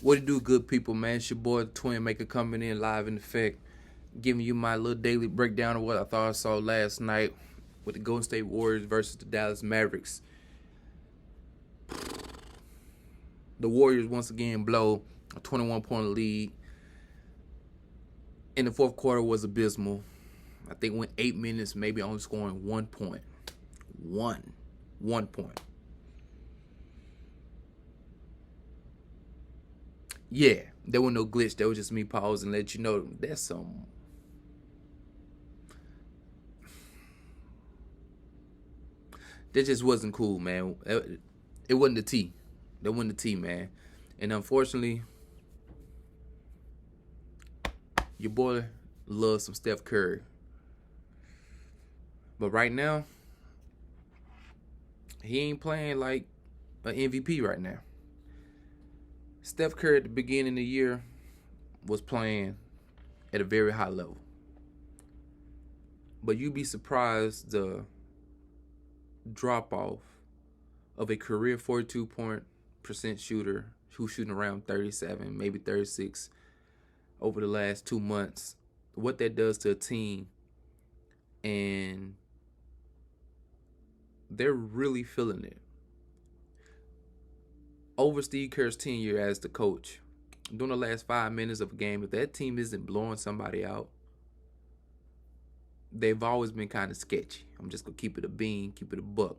What it do, good people, man? It's your boy, the Twin Maker, coming in live in effect, giving you my little daily breakdown of what I thought I saw last night with the Golden State Warriors versus the Dallas Mavericks. The Warriors once again blow a 21-point lead. In the fourth quarter was abysmal. I think went 8 minutes, maybe only scoring 1 point. One point. Yeah, there was no glitch. That was just me pausing and let you know that's some. That just wasn't cool, man. It wasn't the T. That wasn't the T, man. And unfortunately, your boy loves some Steph Kerr. But right now, he ain't playing like an MVP right now. Steph Kerr at the beginning of the year was playing at a very high level. But you'd be surprised the drop off of a career 42% shooter who's shooting around 37, maybe 36 over the last 2 months. What that does to a team, and they're really feeling it. Over Steve Kerr's tenure as the coach, during the last 5 minutes of a game, if that team isn't blowing somebody out, they've always been kind of sketchy. I'm just going to keep it a bean, keep it a buck.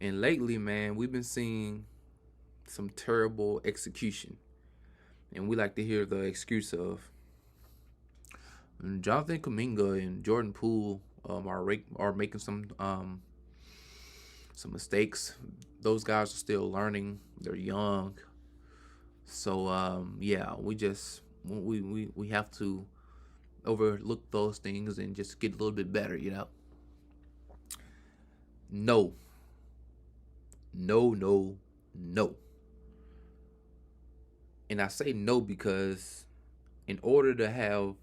And lately, man, we've been seeing some terrible execution. And we like to hear the excuse of Jonathan Kuminga and Jordan Poole are making some mistakes. Those guys are still learning. They're young. So yeah, we have to overlook those things and just get a little bit better, you know. No. And I say no because in order to have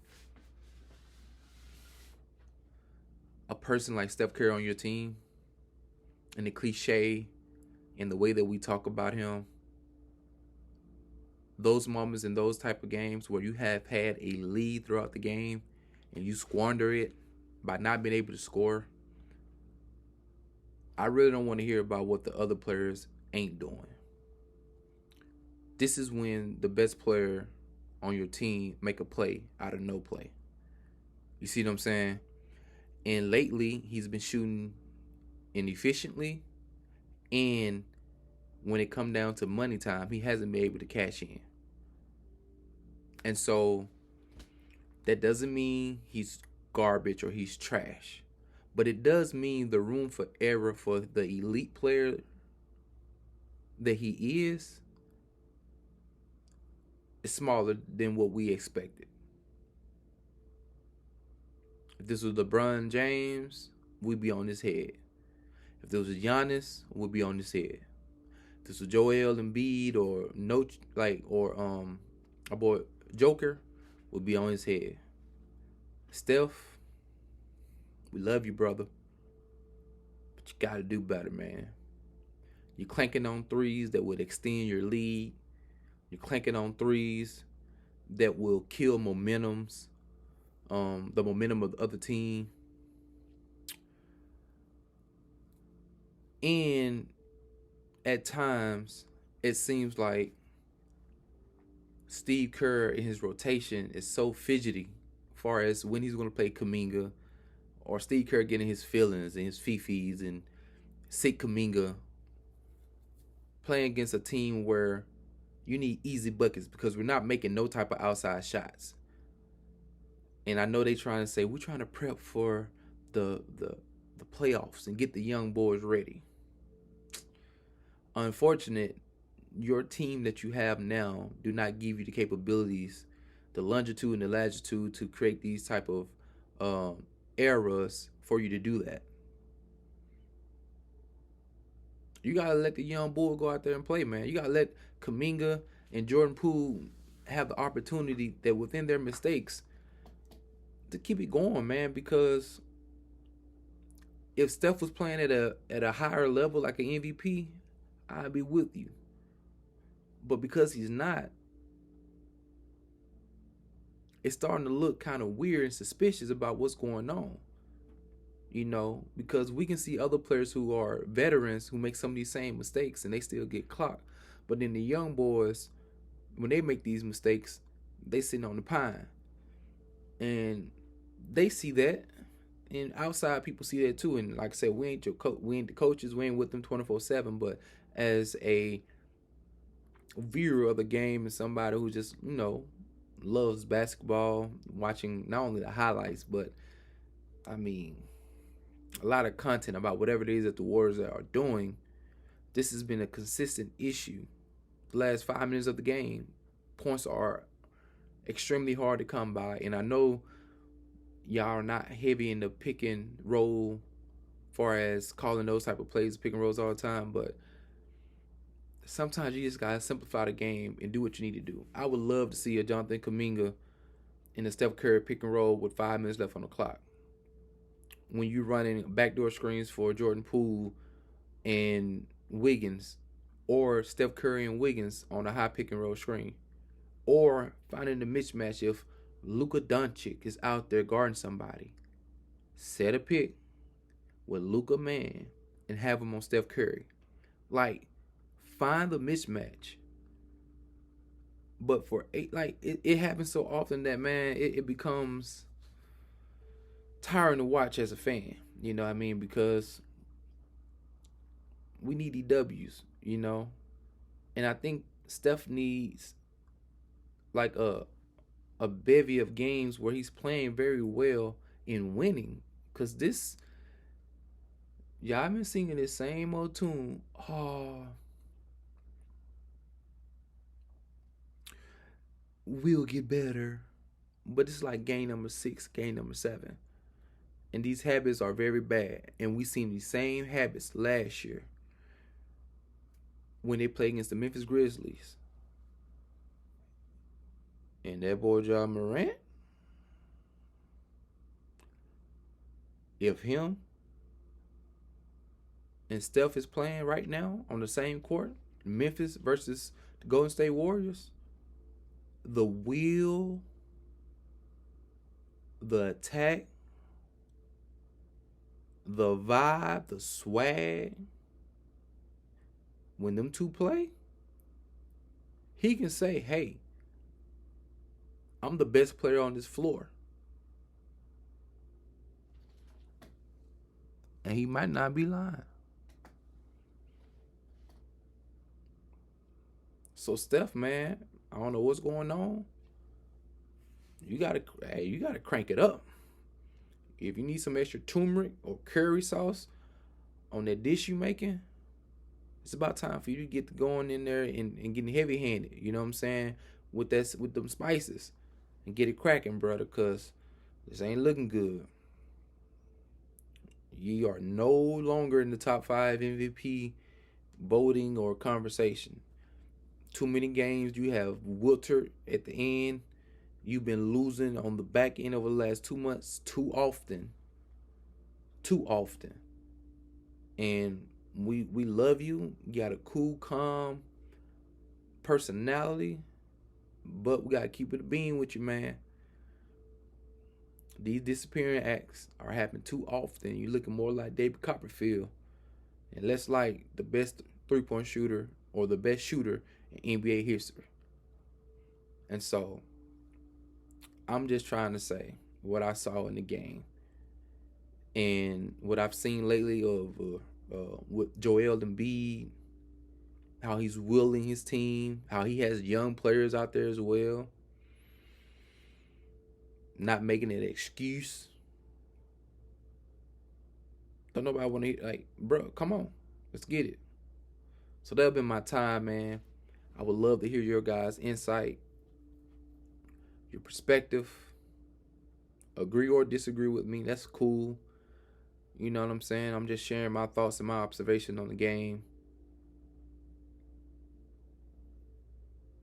a person like Steph Curry on your team, and the cliche and the way that we talk about him, those moments in those type of games where you have had a lead throughout the game and you squander it by not being able to score, I really don't want to hear about what the other players ain't doing. This is when the best player on your team make a play out of no play. You see what I'm saying? And lately, he's been shooting inefficiently, and when it come down to money time, he hasn't been able to cash in. And so that doesn't mean he's garbage or he's trash, but it does mean the room for error for the elite player that he is smaller than what we expected. If this was LeBron James, we'd be on his head. If this was Giannis, we'd be on his head. If this was Joel Embiid or our boy Joker, would be on his head. Steph, we love you, brother, but you gotta do better, man. You're clanking on threes that would extend your lead. You're clanking on threes that will kill momentums, the momentum of the other team. And at times, it seems like Steve Kerr in his rotation is so fidgety as far as when he's going to play Kuminga, or Steve Kerr getting his feelings and his fifis and sick Kuminga playing against a team where you need easy buckets because we're not making no type of outside shots. And I know they trying to say we're trying to prep for the playoffs and get the young boys ready. Unfortunate, your team that you have now do not give you the capabilities, the longitude and the latitude to create these type of eras for you to do that. You gotta let the young bull go out there and play, man. You gotta let Kuminga and Jordan Poole have the opportunity that within their mistakes to keep it going, man. Because if Steph was playing at a higher level like an MVP, I'd be with you. But because he's not, it's starting to look kind of weird and suspicious about what's going on. Because we can see other players who are veterans who make some of these same mistakes and they still get clocked. But then the young boys, when they make these mistakes, they sitting on the pine. And they see that. And outside people see that too. And like I said, we ain't we ain't the coaches, we ain't with them 24/7. But as a viewer of the game and somebody who just, loves basketball, watching not only the highlights, but I mean a lot of content about whatever it is that the Warriors are doing, this has been a consistent issue. The last 5 minutes of the game, points are extremely hard to come by. And I know y'all are not heavy in the pick and roll far as calling those type of plays, pick and rolls all the time, but sometimes you just gotta simplify the game and do what you need to do. I would love to see a Jonathan Kuminga in a Steph Curry pick and roll with 5 minutes left on the clock. When you're running backdoor screens for Jordan Poole and Wiggins, or Steph Curry and Wiggins on a high pick and roll screen, or finding the mismatch if Luka Doncic is out there guarding somebody. Set a pick with Luka man and have him on Steph Curry. Like, find the mismatch. But it happens so often that, man, it becomes tiring to watch as a fan. You know what I mean? Because we need EWs. And I think Steph needs like a bevy of games where he's playing very well and winning. Cause y'all been singing this same old tune. Oh, we'll get better. But it's like game number 6, game number 7. And these habits are very bad. And we seen these same habits last year when they played against the Memphis Grizzlies. And that boy Ja Morant, if him and Steph is playing right now on the same court, Memphis versus the Golden State Warriors, the will, the attack, the vibe, the swag, when them two play, he can say, hey, I'm the best player on this floor. And he might not be lying. So Steph, man, I don't know what's going on. You gotta crank it up. If you need some extra turmeric or curry sauce on that dish you making, it's about time for you to get going in there and getting heavy handed. You know what I'm saying? With them spices, and get it cracking, brother. Cause this ain't looking good. You are no longer in the top 5 MVP voting or conversation. Too many games you have wilted at the end. You've been losing on the back end over the last 2 months too often. Too often. And we love you. You got a cool, calm personality. But we gotta keep it a bean with you, man. These disappearing acts are happening too often. You're looking more like David Copperfield and less like the best 3-point shooter or the best shooter in NBA history. And so, I'm just trying to say what I saw in the game and what I've seen lately of with Joel Embiid, how he's willing his team, how he has young players out there as well, not making it an excuse. Don't nobody want to hear, like, bro, come on, let's get it. So that'll be my time, man. I would love to hear your guys' insight, your perspective. Agree or disagree with me, that's cool. You know what I'm saying? I'm just sharing my thoughts and my observation on the game.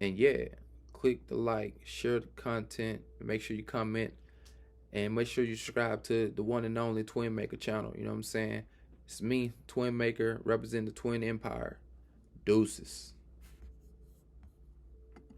And yeah, click the like, share the content, make sure you comment, and make sure you subscribe to the one and only Twin Maker channel. You know what I'm saying? It's me, Twin Maker, representing the Twin Empire. Deuces.